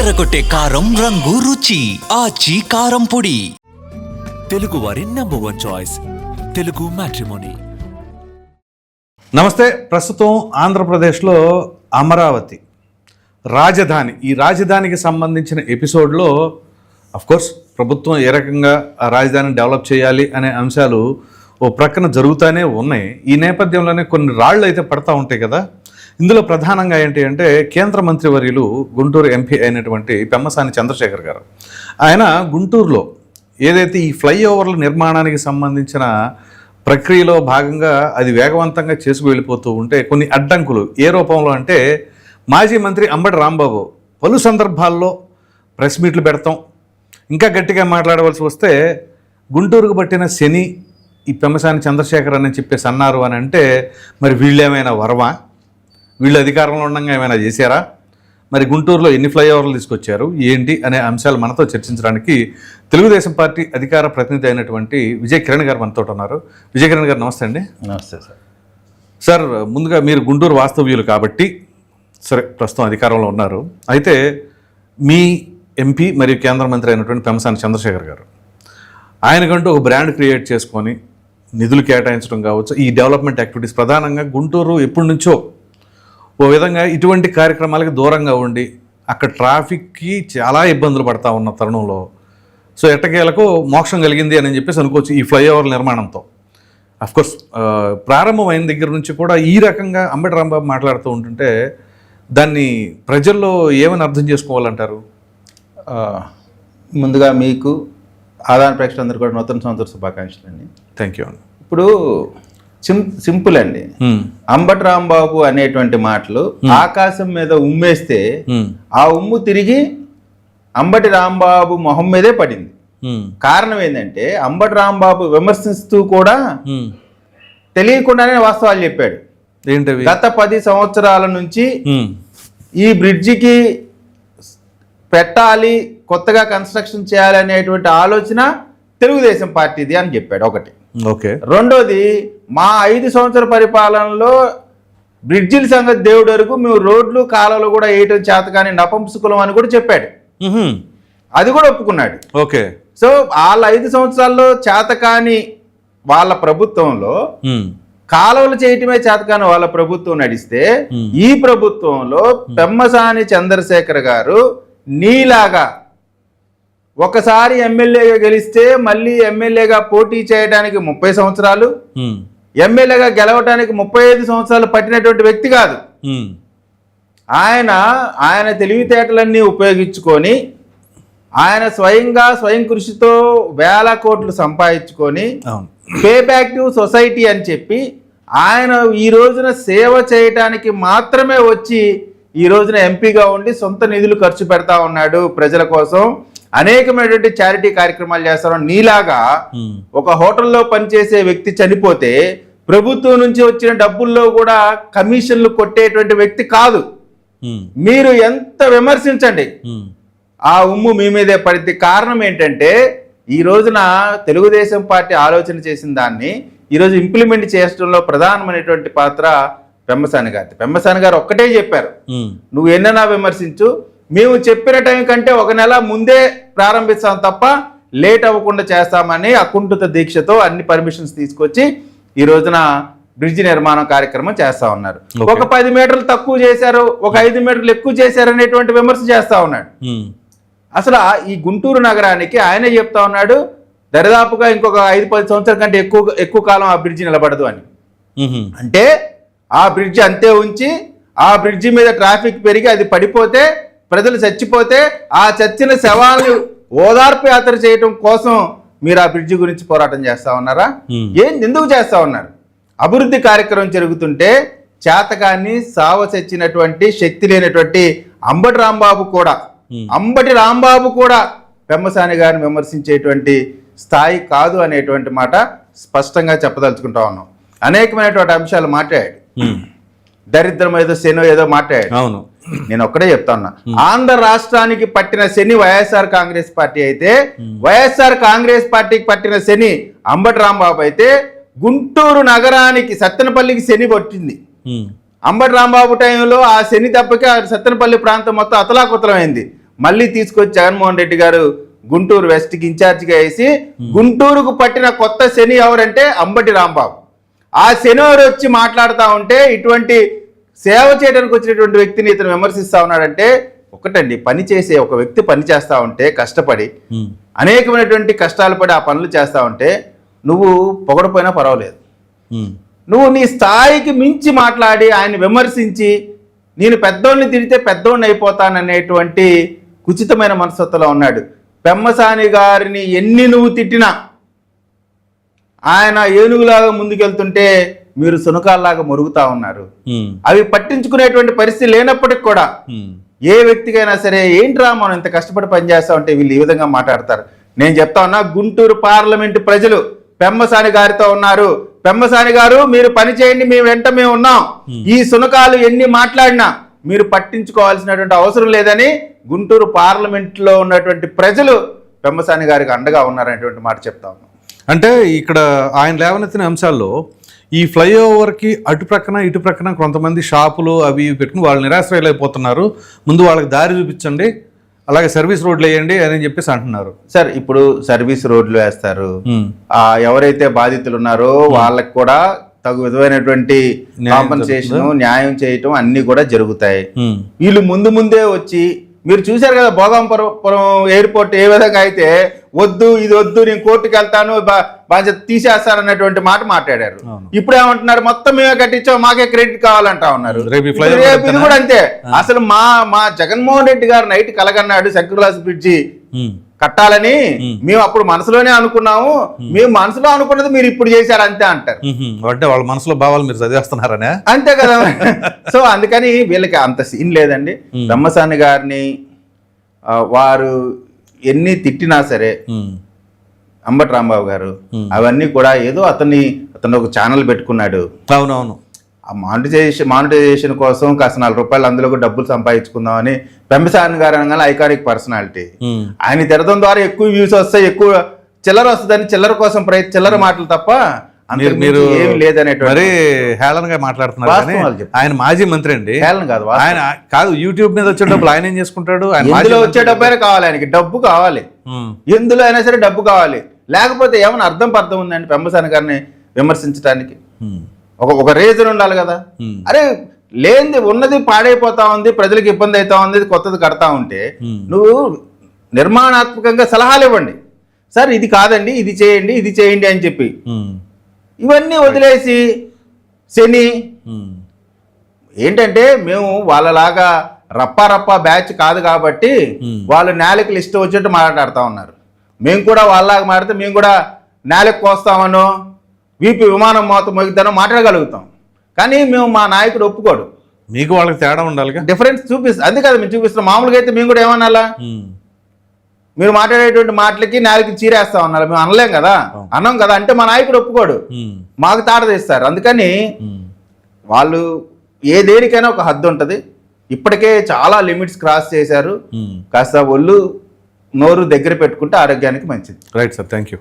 అదరగొట్టే కారం రంగు రుచి ఆచి కారం పొడి. తెలుగు వారి నంబర్ 1 చాయిస్ తెలుగు మ్యాట్రిమోనీ. నమస్తే. ప్రస్తుతం ఆంధ్రప్రదేశ్లో అమరావతి రాజధాని, ఈ రాజధానికి సంబంధించిన ఎపిసోడ్లో అఫ్కోర్స్ ప్రభుత్వం ఏ రకంగా ఆ రాజధానిని డెవలప్ చేయాలి అనే అంశాలు ఓ ప్రక్కన జరుగుతూనే ఉన్నాయి. ఈ నేపథ్యంలోనే కొన్ని రాళ్ళు అయితే పడతా ఉంటాయి కదా. ఇందులో ప్రధానంగా ఏంటి అంటే కేంద్ర మంత్రివర్యులు గుంటూరు ఎంపీ అయినటువంటి పెమ్మసాని చంద్రశేఖర్ గారు, ఆయన గుంటూరులో ఏదైతే ఈ ఫ్లైఓవర్ల నిర్మాణానికి సంబంధించిన ప్రక్రియలో భాగంగా అది వేగవంతంగా చేసుకు వెళ్ళిపోతూ ఉంటే కొన్ని అడ్డంకులు ఏ రూపంలో అంటే మాజీ మంత్రి అంబటి రాంబాబు పలు సందర్భాల్లో ప్రెస్ మీట్లు పెడతాం, ఇంకా గట్టిగా మాట్లాడవలసి వస్తే గుంటూరుకు పట్టిన శని ఈ పెమ్మసాని చంద్రశేఖర్ అని చెప్పేసి అన్నారు అని అంటే మరి వీళ్ళేమైనా వరమా, వీళ్ళు అధికారంలో ఉండగా ఏమైనా చేశారా, మరి గుంటూరులో ఎన్ని ఫ్లైఓవర్లు తీసుకొచ్చారు ఏంటి అనే అంశాలు మనతో చర్చించడానికి తెలుగుదేశం పార్టీ అధికార ప్రతినిధి అయినటువంటి విజయ్ కిరణ్ గారు మనతో ఉన్నారు. విజయ్ కిరణ్ గారు నమస్తే అండి. నమస్తే సార్. సార్, ముందుగా మీరు గుంటూరు వాస్తవ్యులు కాబట్టి సరే ప్రస్తుతం అధికారంలో ఉన్నారు. అయితే మీ ఎంపీ మరియు కేంద్ర మంత్రి అయినటువంటి పెమ్మసాని చంద్రశేఖర్ గారు ఆయనకంటూ ఒక బ్రాండ్ క్రియేట్ చేసుకొని నిధులు కేటాయించడం కావచ్చు, ఈ డెవలప్మెంట్ యాక్టివిటీస్ ప్రధానంగా గుంటూరు ఎప్పటి నుంచో ఓ విధంగా ఇటువంటి కార్యక్రమాలకి దూరంగా ఉండి అక్కడ ట్రాఫిక్కి చాలా ఇబ్బందులు పడతా ఉన్న తరుణంలో సో ఎట్టకేలకు మోక్షం కలిగింది అని చెప్పేసి అనుకోవచ్చు ఈ ఫ్లైఓవర్ నిర్మాణంతో. అఫ్కోర్స్ ప్రారంభమైన దగ్గర నుంచి కూడా ఈ రకంగా అంబటి రాంబాబు మాట్లాడుతూ ఉంటుంటే దాన్ని ప్రజల్లో ఏమని అర్థం చేసుకోవాలంటారు? ముందుగా మీకు ఆదాన ప్రేక్షకులందరూ కూడా నూతన సంవత్సర శుభాకాంక్షలు అండి. థ్యాంక్ యూ అండి. ఇప్పుడు సింపుల్ అండి. అంబటి రాంబాబు అనేటువంటి మాటలు ఆకాశం మీద ఉమ్మేస్తే ఆ ఉమ్ము తిరిగి అంబటి రాంబాబు మొహం మీదే పడింది. కారణం ఏంటంటే అంబటి రాంబాబు విమర్శిస్తూ కూడా తెలియకుండానే వాస్తవాలు చెప్పాడు. ఏంటవి? గత 10 సంవత్సరాల నుంచి ఈ బ్రిడ్జికి పెట్టాలి, కొత్తగా కన్స్ట్రక్షన్ చేయాలి అనేటువంటి ఆలోచన తెలుగుదేశం పార్టీది అని చెప్పాడు ఒకటి. ఓకే. రెండోది, మా 5 సంవత్సరాల పరిపాలనలో బ్రిడ్జిల సంగతి దేవుడు వరకు మేము రోడ్లు కాలువలు కూడా వేయటం చేత కానీ నపంసకులం అని కూడా చెప్పాడు. అది కూడా ఒప్పుకున్నాడు. ఓకే. సో వాళ్ళ 5 సంవత్సరాల్లో చేతకాని వాళ్ళ ప్రభుత్వంలో కాలువలు చేయటమే చేతకాని వాళ్ళ ప్రభుత్వం నడిస్తే ఈ ప్రభుత్వంలో పెమ్మసాని చంద్రశేఖర్ గారు నీలాగా ఒకసారి ఎమ్మెల్యేగా గెలిస్తే మళ్ళీ ఎమ్మెల్యేగా పోటీ చేయడానికి 30 సంవత్సరాలు, ఎమ్మెల్యేగా గెలవడానికి 35 సంవత్సరాలు పట్టినటువంటి వ్యక్తి కాదు. ఆయన తెలివితేటలన్నీ ఉపయోగించుకొని ఆయన స్వయం కృషితో వేల కోట్లు సంపాదించుకొని పే బ్యాక్ టు సొసైటీ అని చెప్పి ఆయన ఈ రోజున సేవ చేయటానికి మాత్రమే వచ్చి ఈ రోజున ఎంపీగా ఉండి సొంత నిధులు ఖర్చు పెడతా ఉన్నాడు ప్రజల కోసం. అనేకమైనటువంటి చారిటీ కార్యక్రమాలు చేస్తారు. నీలాగా ఒక హోటల్లో పనిచేసే వ్యక్తి చనిపోతే ప్రభుత్వం నుంచి వచ్చిన డబ్బుల్లో కూడా కమిషన్లు కొట్టేటువంటి వ్యక్తి కాదు. మీరు ఎంత విమర్శించండి, ఆ ఉమ్ము మీ మీదే పడితే. కారణం ఏంటంటే ఈ రోజున తెలుగుదేశం పార్టీ ఆలోచన చేసిన దాన్ని ఈరోజు ఇంప్లిమెంట్ చేయడంలో ప్రధానమైనటువంటి పాత్ర పెమ్మసాని గారి. పెమ్మసాని గారు ఒక్కటే చెప్పారు, నువ్వు ఎన్నైనా విమర్శించు, మేము చెప్పిన టైం కంటే 1 నెల ముందే ప్రారంభిస్తాం తప్ప లేట్ అవ్వకుండా చేస్తామని అకుంఠిత దీక్షతో అన్ని పర్మిషన్స్ తీసుకొచ్చి ఈ రోజున బ్రిడ్జి నిర్మాణం కార్యక్రమం చేస్తా ఉన్నారు. ఒక 10 మీటర్లు తక్కువ చేశారు, ఒక 5 మీటర్లు ఎక్కువ చేశారు అనేటువంటి విమర్శ చేస్తా ఉన్నాడు. అసలు ఈ గుంటూరు నగరానికి ఆయనే చెప్తా ఉన్నాడు దరిదాపుగా ఇంకొక 5-10 సంవత్సరాల కంటే ఎక్కువ కాలం ఆ బ్రిడ్జి నిలబడదు అని. అంటే ఆ బ్రిడ్జి అంతే ఉంచి ఆ బ్రిడ్జి మీద ట్రాఫిక్ పెరిగి అది పడిపోతే ప్రజలు చచ్చిపోతే ఆ చచ్చిన శవాలను ఓదార్పు యాత్ర చేయటం కోసం మీరు ఆ బ్రిడ్జి గురించి పోరాటం చేస్తా ఉన్నారా? ఎందుకు చేస్తా ఉన్నారు? అభివృద్ధి కార్యక్రమం జరుగుతుంటే చేతకాన్ని సావ చచ్చినటువంటి శక్తి లేనటువంటి అంబటి రాంబాబు కూడా పెమ్మసాని గారిని విమర్శించేటువంటి స్థాయి కాదు అనేటువంటి మాట స్పష్టంగా చెప్పదలుచుకుంటా ఉన్నాం. అనేకమైనటువంటి అంశాలు మాట్లాడాడు. దరిద్రం ఏదో శనో ఏదో మాట్లాడాడు. అవును, నేను ఒక్కడే చెప్తా ఉన్నా. ఆంధ్ర రాష్ట్రానికి పట్టిన శని వైఎస్ఆర్ కాంగ్రెస్ పార్టీ అయితే, వైఎస్ఆర్ కాంగ్రెస్ పార్టీకి పట్టిన శని అంబటి రాంబాబు అయితే, గుంటూరు నగరానికి సత్తెనపల్లికి శని పట్టింది. అంబటి రాంబాబు టైంలో ఆ శని దెబ్బకి ఆ సత్తెనపల్లి ప్రాంతం మొత్తం అతలాకుతలమైంది. మళ్ళీ తీసుకొచ్చి జగన్మోహన్ రెడ్డి గారు గుంటూరు వెస్ట్కి ఇన్ఛార్జిగా వేసి గుంటూరుకు పట్టిన కొత్త శని ఎవరంటే అంబటి రాంబాబు. ఆ శనివారు వచ్చి మాట్లాడుతూ ఉంటే ఇటువంటి సేవ చేయడానికి వచ్చినటువంటి వ్యక్తిని ఇతను విమర్శిస్తా ఉన్నాడంటే ఒకటండి, పని చేసే ఒక వ్యక్తి పని చేస్తూ ఉంటే కష్టపడి అనేకమైనటువంటి కష్టాలు పడి ఆ పనులు చేస్తూ ఉంటే నువ్వు పొగడపోయినా పర్వాలేదు, నువ్వు నీ స్థాయికి మించి మాట్లాడి ఆయన విమర్శించి నేను పెద్దోళ్ళని తిడితే పెద్దోడిని అయిపోతాననేటువంటి కుచితమైన మనస్తత్వంలో ఉన్నాడు. పెమ్మసాని గారిని ఎన్ని నువ్వు తిట్టినా ఆయన ఏనుగులాగా ముందుకెళ్తుంటే మీరు సునకాల్లాగా మురుగుతా ఉన్నారు. అవి పట్టించుకునేటువంటి పరిస్థితి లేనప్పటికి కూడా ఏ వ్యక్తికైనా సరే ఏంట్రా మనం ఇంత కష్టపడి పనిచేస్తా ఉంటే వీళ్ళు ఈ విధంగా మాట్లాడతారు. నేను చెప్తా ఉన్నా, గుంటూరు పార్లమెంటు ప్రజలు పెమ్మసాని గారితో ఉన్నారు. పెమ్మసాని గారు మీరు పని చేయండి, మేము వెంట మేము ఉన్నాం. ఈ సునకాలు ఎన్ని మాట్లాడినా మీరు పట్టించుకోవాల్సినటువంటి అవసరం లేదని గుంటూరు పార్లమెంట్లో ఉన్నటువంటి ప్రజలు పెమ్మసాని గారికి అండగా ఉన్నారనేటువంటి మాట చెప్తా ఉన్నాం. అంటే ఇక్కడ ఆయన లేవనెత్తిన అంశాల్లో ఈ ఫ్లైఓవర్కి అటు ప్రక్కన ఇటు ప్రక్కన కొంతమంది షాపులు అవి ఇవి పెట్టుకుని వాళ్ళు నిరాశ్రయాలు అయిపోతున్నారు, ముందు వాళ్ళకి దారి చూపించండి, అలాగే సర్వీస్ రోడ్లు వేయండి అని చెప్పేసి అంటున్నారు. సార్ ఇప్పుడు సర్వీస్ రోడ్లు వేస్తారు, ఎవరైతే బాధితులు ఉన్నారో వాళ్ళకి కూడా తగు విధమైనటువంటి కాంపన్సేషన్ న్యాయం చేయటం అన్ని కూడా జరుగుతాయి. వీళ్ళు ముందే వచ్చి మీరు చూశారు కదా భోగాపురం ఎయిర్పోర్ట్ ఏ విధంగా అయితే వద్దు ఇది వద్దు నేను కోర్టుకు వెళ్తాను బాధ్యత తీసేస్తారన్నటువంటి మాట మాట్లాడారు. ఇప్పుడు ఏమంటున్నారు, మొత్తం మేమే కట్టించాం మాకే క్రెడిట్ కావాలంటా ఉన్నారు. ఇది కూడా అంతే. అసలు మా జగన్మోహన్ రెడ్డి గారు నైట్ కలగన్నాడు శంకర్లాస్ బ్రిడ్జి కట్టాలని, మేము అప్పుడు మనసులోనే అనుకున్నాము, మేము మనసులో అనుకున్నది మీరు ఇప్పుడు చేశారు అంతే అంటారు. అంటే వాళ్ళ మనసులో భావాలు మీరు చదివేస్తున్నారనే అంతే కదా. సో అందుకని వీళ్ళకి అంత సీన్ లేదండి. బ్రహ్మసాని గారిని వారు ఎన్ని తిట్టినా సరే అంబటి రాంబాబు గారు అవన్నీ కూడా ఏదో అతను ఒక ఛానల్ పెట్టుకున్నాడు. అవునవును, ఆ మానిటైజేషన్ కోసం కాస్త ₹4 అందులో డబ్బులు సంపాదించుకుందామని పెమ్మసాని గారు అనగానే ఐకానిక్ పర్సనాలిటీ. ఆయన తిరగడం ద్వారా ఎక్కువ వ్యూస్ వస్తాయి, ఎక్కువ చిల్లర వస్తుందని చిల్లర కోసం చిల్లర మాటలు తప్ప మీరు ఏమి లేదనేటువంటి మరీ హేళనగా మాట్లాడుతున్నారు. ఆయన మాజీ మంత్రి అండి. హేళన కాదు, ఆయన కాదు యూట్యూబ్ మీద వచ్చే డబ్బులు ఆయన ఏం చేసుకుంటాడు? ఎందులో వచ్చే డబ్బు అయినా కావాలి, ఆయనకి డబ్బు కావాలి, ఎందులో అయినా సరే డబ్బు కావాలి. లేకపోతే ఏమైనా అర్థం ఉందండి పెమ్మసాని గారిని విమర్శించడానికి? ఒక రీజన్ ఉండాలి కదా. అరే లేనిది ఉన్నది పాడైపోతా ఉంది, ప్రజలకు ఇబ్బంది అవుతా ఉంది, కొత్తది కడతా ఉంటే నువ్వు నిర్మాణాత్మకంగా సలహాలు ఇవ్వండి. సార్ ఇది కాదండి, ఇది చేయండి అని చెప్పి ఇవన్నీ వదిలేసి శని ఏంటంటే మేము వాళ్ళలాగా రప్పా బ్యాచ్ కాదు కాబట్టి వాళ్ళు నేలకి ఇష్టం వచ్చేట్టు మాట్లాడుతూ ఉన్నారు. మేము కూడా వాళ్ళలాగా మాట్లాడితే మేము కూడా నేలకు కోస్తామనో వీపీ విమానం మోగిద్దానో మాట్లాడగలుగుతాం. కానీ మేము మా నాయకుడు ఒప్పుకోడు. మీకు వాళ్ళకి తేడా ఉండాలి, డిఫరెన్స్ చూపిస్తాం. అంతే కదా మేము చూపిస్తున్నాం. మామూలుగా అయితే మేము కూడా ఏమనాలా, మీరు మాట్లాడేటువంటి మాటలకి నేలకి చీరేస్తా ఉన్నారు, మేము అనలేం కదా, అన్నాం కదా. అంటే మా నాయకుడు ఒప్పుకోడు, మాకు తాట తీస్తారు. అందుకని వాళ్ళు ఏ దేనికైనా ఒక హద్దు ఉంటుంది. ఇప్పటికే చాలా లిమిట్స్ క్రాస్ చేశారు. కాస్త ఒళ్ళు నోరు దగ్గర పెట్టుకుంటే ఆరోగ్యానికి మంచిది. Right sir, thank you.